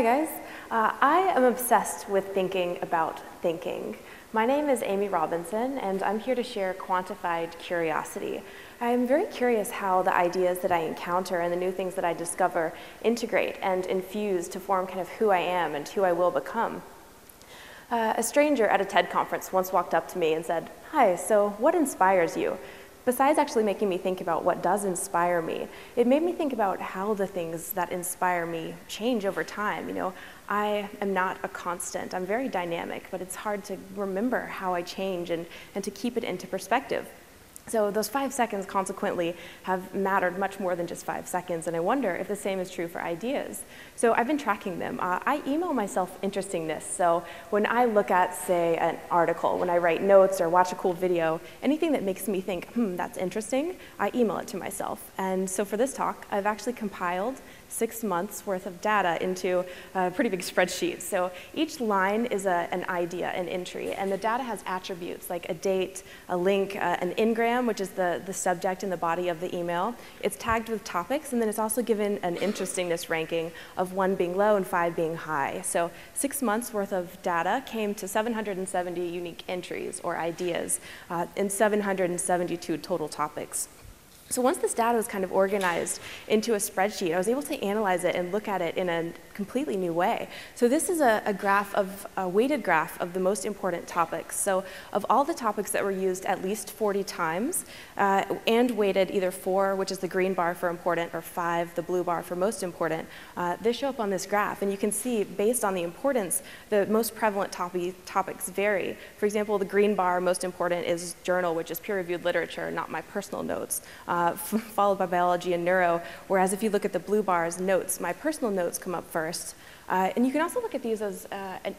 Hi guys, I am obsessed with thinking about thinking. My name is Amy Robinson and I'm here to share quantified curiosity. I am very curious how the ideas that I encounter and the new things that I discover integrate and infuse to form kind of who I am and who I will become. A stranger at a TED conference once walked up to me and said, "Hi, so what inspires you?" Besides actually making me think about what does inspire me, it made me think about how the things that inspire me change over time. You know, I am not a constant. I'm very dynamic, but it's hard to remember how I change and to keep it into perspective. So those 5 seconds consequently have mattered much more than just 5 seconds, and I wonder if the same is true for ideas. So I've been tracking them. I email myself interestingness, so when I look at, say, an article, when I write notes or watch a cool video, anything that makes me think, that's interesting, I email it to myself. And so for this talk, I've actually compiled 6 months worth of data into a pretty big spreadsheet. So each line is an idea, an entry, and the data has attributes like a date, a link, an engram, which is the subject and the body of the email. It's tagged with topics, and then it's also given an interestingness ranking of 1 being low and 5 being high. So 6 months worth of data came to 770 unique entries or ideas and 772 total topics. So once this data was kind of organized into a spreadsheet, I was able to analyze it and look at it in a completely new way. So this is a weighted graph of the most important topics. So of all the topics that were used at least 40 times and weighted either 4, which is the green bar for important, or 5, the blue bar for most important, they show up on this graph. And you can see, based on the importance, the most prevalent topics vary. For example, the green bar, most important, is journal, which is peer-reviewed literature, not my personal notes. Followed by biology and neuro, whereas if you look at the blue bars, notes, my personal notes come up first. And you can also look at these as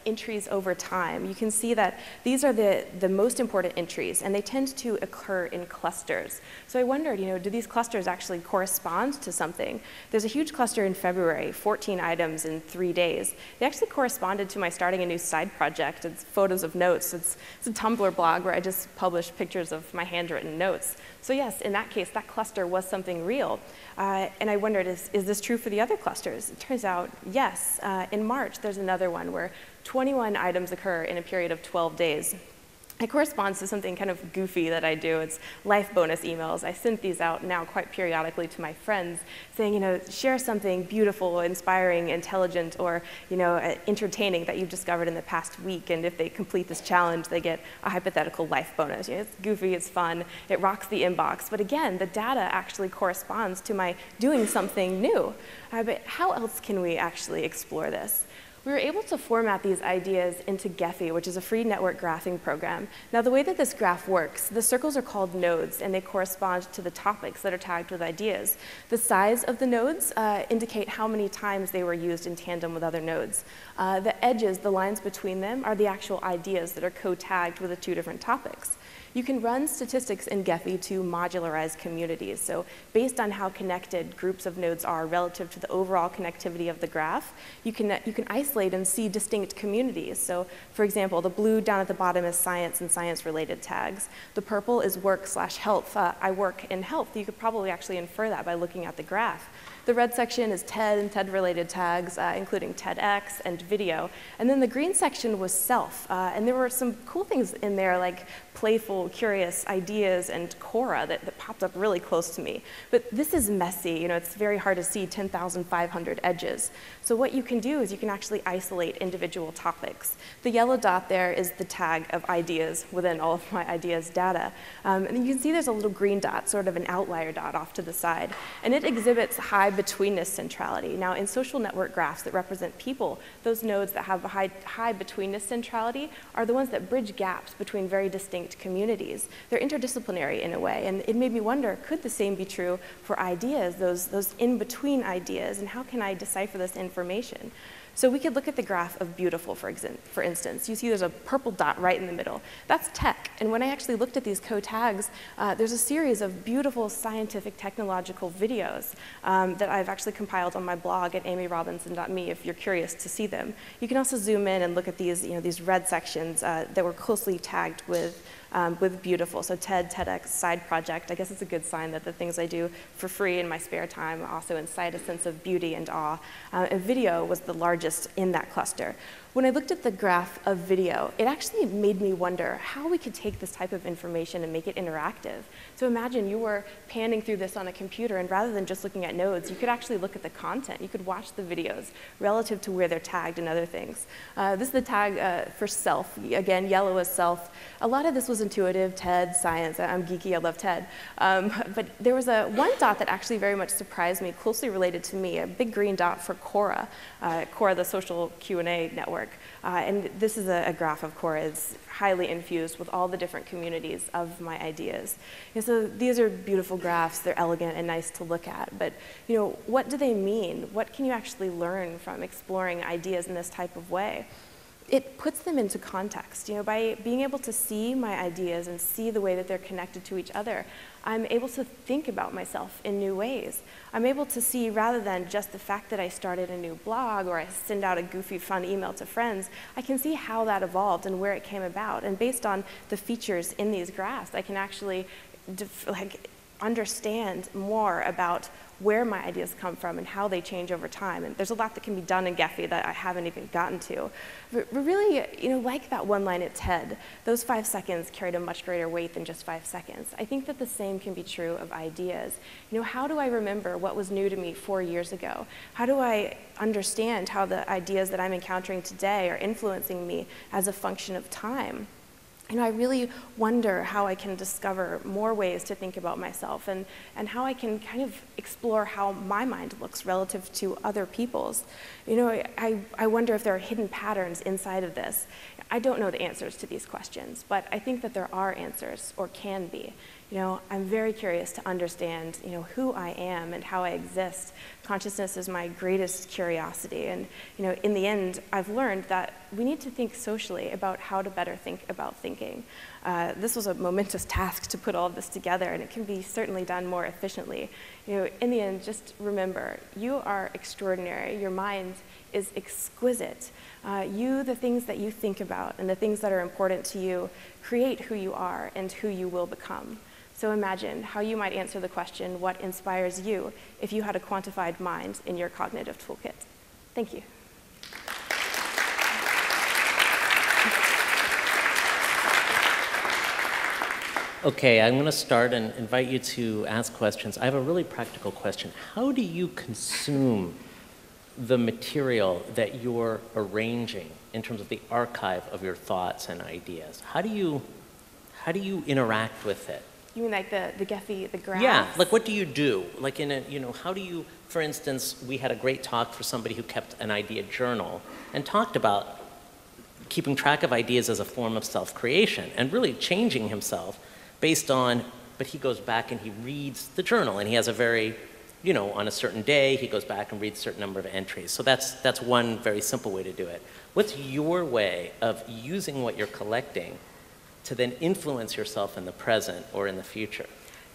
entries over time. You can see that these are the most important entries, and they tend to occur in clusters. So I wondered, do these clusters actually correspond to something? There's a huge cluster in February, 14 items in 3 days. They actually corresponded to my starting a new side project. It's photos of notes. It's a Tumblr blog where I just publish pictures of my handwritten notes. So yes, in that case, that cluster was something real. And I wondered, is this true for the other clusters? It turns out, yes. In March, there's another one where 21 items occur in a period of 12 days. It corresponds to something kind of goofy that I do. It's life bonus emails. I send these out now quite periodically to my friends saying, share something beautiful, inspiring, intelligent, or entertaining that you've discovered in the past week. And if they complete this challenge, they get a hypothetical life bonus. It's goofy, it's fun, it rocks the inbox. But again, the data actually corresponds to my doing something new. But how else can we actually explore this? We were able to format these ideas into Gephi, which is a free network graphing program. Now, the way that this graph works, the circles are called nodes, and they correspond to the topics that are tagged with ideas. The size of the nodes indicate how many times they were used in tandem with other nodes. The edges, the lines between them, are the actual ideas that are co-tagged with the 2 different topics. You can run statistics in Gephi to modularize communities. So based on how connected groups of nodes are relative to the overall connectivity of the graph, you can isolate and see distinct communities. So for example, the blue down at the bottom is science and science-related tags. The purple is work/health. I work in health. You could probably actually infer that by looking at the graph. The red section is TED and TED-related tags, including TEDx and video. And then the green section was self. And there were some cool things in there, like playful, curious ideas and Cora that popped up really close to me. But this is messy. It's very hard to see 10,500 edges. So what you can do is you can actually isolate individual topics. The yellow dot there is the tag of ideas within all of my ideas data. And you can see there's a little green dot, sort of an outlier dot off to the side. And it exhibits high betweenness centrality. Now, in social network graphs that represent people, those nodes that have a high betweenness centrality are the ones that bridge gaps between very distinct communities. They're interdisciplinary in a way, and it made me wonder, could the same be true for ideas, those in-between ideas, and how can I decipher this information? So we could look at the graph of beautiful, for instance. You see there's a purple dot right in the middle. That's tech. And when I actually looked at these co-tags, there's a series of beautiful scientific technological videos that I've actually compiled on my blog at amyrobinson.me if you're curious to see them. You can also zoom in and look at these, these red sections that were closely tagged with with beautiful. So TED, TEDx, side project. I guess it's a good sign that the things I do for free in my spare time also incite a sense of beauty and awe. And video was the largest in that cluster. When I looked at the graph of video, it actually made me wonder how we could take this type of information and make it interactive. So imagine you were panning through this on a computer, and rather than just looking at nodes, you could actually look at the content. You could watch the videos relative to where they're tagged and other things. This is the tag for self. Again, yellow is self. A lot of this was intuitive, TED, science. I'm geeky, I love TED. But there was one dot that actually very much surprised me, closely related to me, a big green dot for Quora, Quora, the social Q&A network. And this is a graph of Quora. It's highly infused with all the different communities of my ideas. And so these are beautiful graphs. They're elegant and nice to look at. But what do they mean? What can you actually learn from exploring ideas in this type of way? It puts them into context. By being able to see my ideas and see the way that they're connected to each other, I'm able to think about myself in new ways. I'm able to see, rather than just the fact that I started a new blog or I send out a goofy, fun email to friends, I can see how that evolved and where it came about. And based on the features in these graphs, I can actually understand more about where my ideas come from and how they change over time. And there's a lot that can be done in Gephi that I haven't even gotten to. But really, like that one line at TED, those 5 seconds carried a much greater weight than just 5 seconds. I think that the same can be true of ideas. How do I remember what was new to me 4 years ago? How do I understand how the ideas that I'm encountering today are influencing me as a function of time? I really wonder how I can discover more ways to think about myself and how I can kind of explore how my mind looks relative to other people's. I wonder if there are hidden patterns inside of this. I don't know the answers to these questions, but I think that there are answers, or can be. I'm very curious to understand, who I am and how I exist. Consciousness is my greatest curiosity. And, in the end, I've learned that we need to think socially about how to better think about thinking. This was a momentous task to put all of this together, and it can be certainly done more efficiently. In the end, just remember, you are extraordinary. Your mind is exquisite. The things that you think about and the things that are important to you create who you are and who you will become. So imagine how you might answer the question, what inspires you, if you had a quantified mind in your cognitive toolkit. Thank you. Okay, I'm going to start and invite you to ask questions. I have a really practical question. How do you consume the material that you're arranging in terms of the archive of your thoughts and ideas? How do you interact with it? You mean like the Gephi, the graphs? Yeah, like what do you do? Like how do you, for instance, we had a great talk for somebody who kept an idea journal and talked about keeping track of ideas as a form of self-creation and really changing himself based on, but he goes back and he reads the journal and he has a very, on a certain day, he goes back and reads a certain number of entries. So that's one very simple way to do it. What's your way of using what you're collecting to then influence yourself in the present or in the future?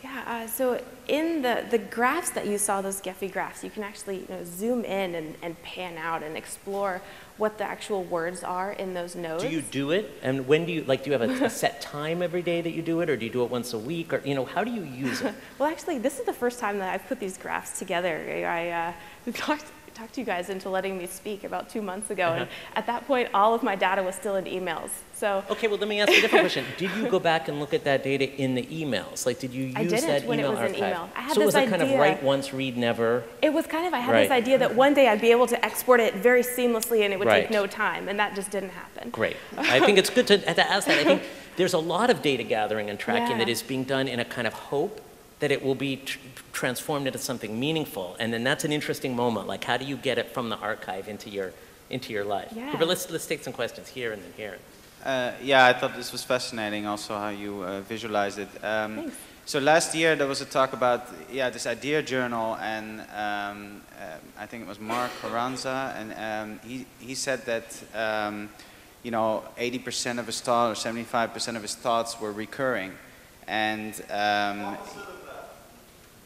Yeah, so in the graphs that you saw, those Gephi graphs, you can actually zoom in and pan out and explore what the actual words are in those nodes. Do you do it? And when do you have a set time every day that you do it, or do you do it once a week? Or how do you use it? Well, actually, this is the first time that I've put these graphs together. I talked you guys into letting me speak about 2 months ago, and at that point, all of my data was still in emails. So okay, well, let me ask you a different question. Did you go back and look at that data in the emails? Like, did you use that email archive? I didn't when it was an email. I had so this was it idea, kind of write once, read never? It was kind of, I had this idea that one day I'd be able to export it very seamlessly and it would take no time, and that just didn't happen. Great. I think it's good to ask that. I think there's a lot of data gathering and tracking that is being done in a kind of hope that it will be transformed into something meaningful, and then that's an interesting moment. Like, how do you get it from the archive into your life? Yeah. But let's take some questions here and then here. Yeah, I thought this was fascinating. Also, how you visualize it. Thanks. So last year there was a talk about this idea journal, and I think it was Mark Carranza, and he said that 80% of his thoughts or 75% of his thoughts were recurring, and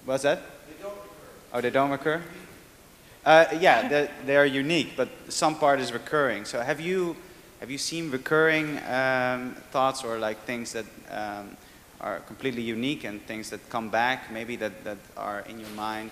what's that? They don't recur. Oh, they don't recur? Yeah, they are unique, but some part is recurring. So have you have you seen recurring thoughts or like things that are completely unique and things that come back, maybe that are in your mind?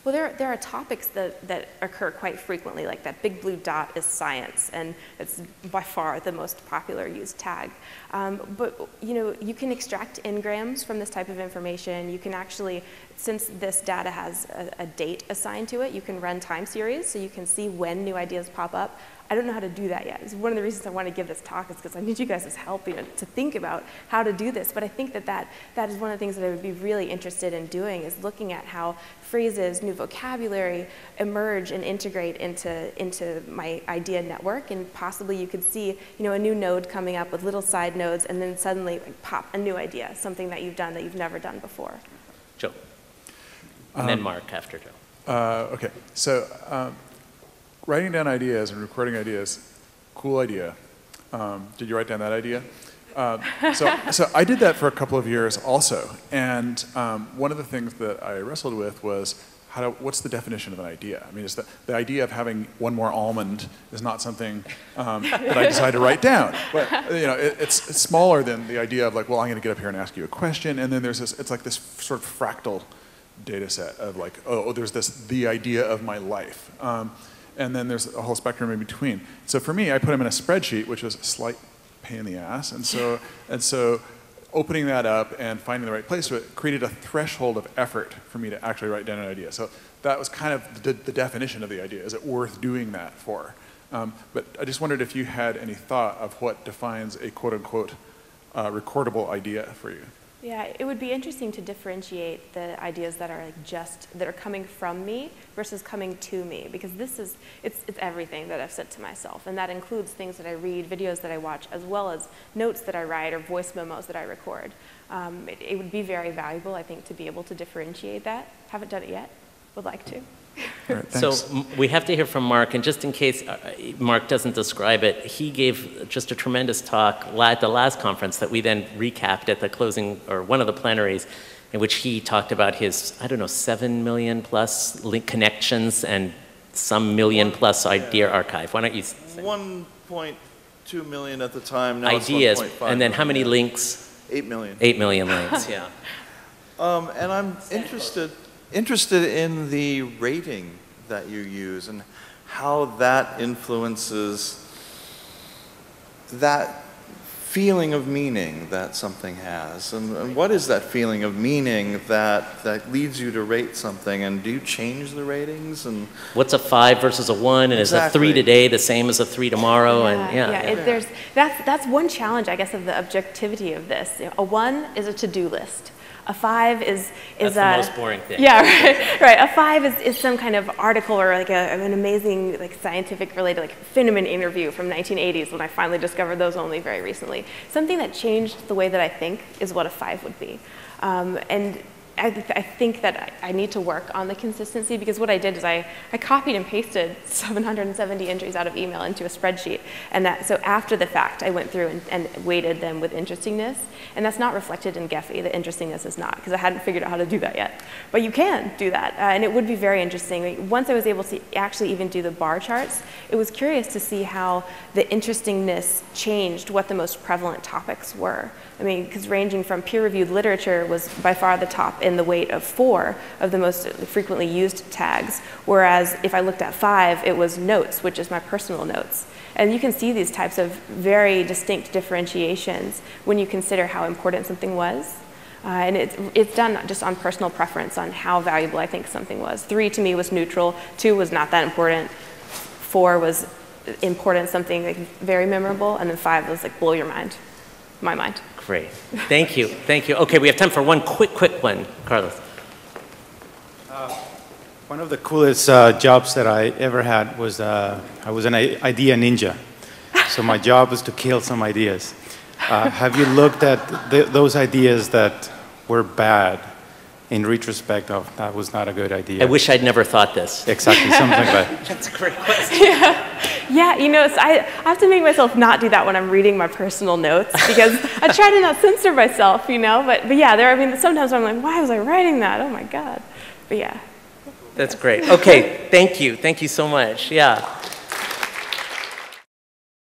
Well, there are topics that occur quite frequently, like that big blue dot is science, and it's by far the most popular used tag. But you can extract n-grams from this type of information. You can actually, since this data has a date assigned to it, you can run time series, so you can see when new ideas pop up. I don't know how to do that yet. It's one of the reasons I want to give this talk is because I need you guys' help to think about how to do this. But I think that is one of the things that I would be really interested in doing, is looking at how phrases, new vocabulary emerge and integrate into my idea network. And possibly you could see a new node coming up with little side nodes, and then suddenly like, pop a new idea, something that you've done that you've never done before. Joe. And then Mark after Joe. Okay, so writing down ideas and recording ideas, cool idea. Did you write down that idea? So I did that for a couple of years also, and one of the things that I wrestled with was what's the definition of an idea? I mean, is the idea of having one more almond is not something that I decided to write down, but it's smaller than the idea of like, well, I'm going to get up here and ask you a question, and then there's this, it's like this sort of fractal data set of like, oh, there's the idea of my life. And then there's a whole spectrum in between. So for me, I put them in a spreadsheet, which was a slight pain in the ass. And so opening that up and finding the right place to it created a threshold of effort for me to actually write down an idea. So that was kind of the definition of the idea. Is it worth doing that for? But I just wondered if you had any thought of what defines a quote-unquote recordable idea for you. Yeah, it would be interesting to differentiate the ideas that are like that are coming from me versus coming to me, because it's everything that I've said to myself, and that includes things that I read, videos that I watch, as well as notes that I write or voice memos that I record. It would be very valuable, I think, to be able to differentiate that. Haven't done it yet, would like to. Right, so we have to hear from Mark, and just in case Mark doesn't describe it, he gave just a tremendous talk at the last conference that we then recapped at the closing, or one of the plenaries, in which he talked about his, 7 million plus link connections and some million plus idea archive. Why don't you say? 1.2 million at the time, now ideas, it's 1.5 and then how many million. links? 8 million. 8 million links, yeah. And I'm interested in the rating that you use and how that influences that feeling of meaning that something has. And what is that feeling of meaning that leads you to rate something? And do you change the ratings? And what's a 5 versus a 1? And exactly. Is a 3 today the same as a 3 tomorrow? And that's one challenge, I guess, of the objectivity of this. A 1 is a to-do list. A 5 is that's the most boring thing. Yeah, right. A 5 is some kind of article or like an amazing like scientific related like Finneman interview from 1980s when I finally discovered those only very recently. Something that changed the way that I think is what a 5 would be, and I think that I need to work on the consistency, because what I did is I copied and pasted 770 entries out of email into a spreadsheet, and so after the fact I went through and weighted them with interestingness, and that's not reflected in Gephi. The interestingness is not, because I hadn't figured out how to do that yet. But you can do that, and it would be very interesting. Once I was able to actually even do the bar charts, it was curious to see how the interestingness changed what the most prevalent topics were. I mean, because ranging from peer-reviewed literature was by far the top in the weight of 4 of the most frequently used tags, whereas if I looked at 5, it was notes, which is my personal notes. And you can see these types of very distinct differentiations when you consider how important something was. And it's done just on personal preference on how valuable I think something was. 3 to me was neutral, 2 was not that important, 4 was important, something like very memorable, and then 5 was like blow your mind, my mind. Great. Thank you. Thank you. Okay, we have time for one quick one. Carlos. One of the coolest jobs that I ever had was I was an idea ninja. So my job was to kill some ideas. Have you looked at those ideas that were bad in retrospect of that was not a good idea? I wish I'd never thought this. Exactly, something like that. That's a great question. Yeah, so I have to make myself not do that when I'm reading my personal notes, because I try to not censor myself, But yeah, sometimes I'm like, why was I writing that? Oh my God. But yeah. That's great. Okay, thank you. Thank you so much. Yeah.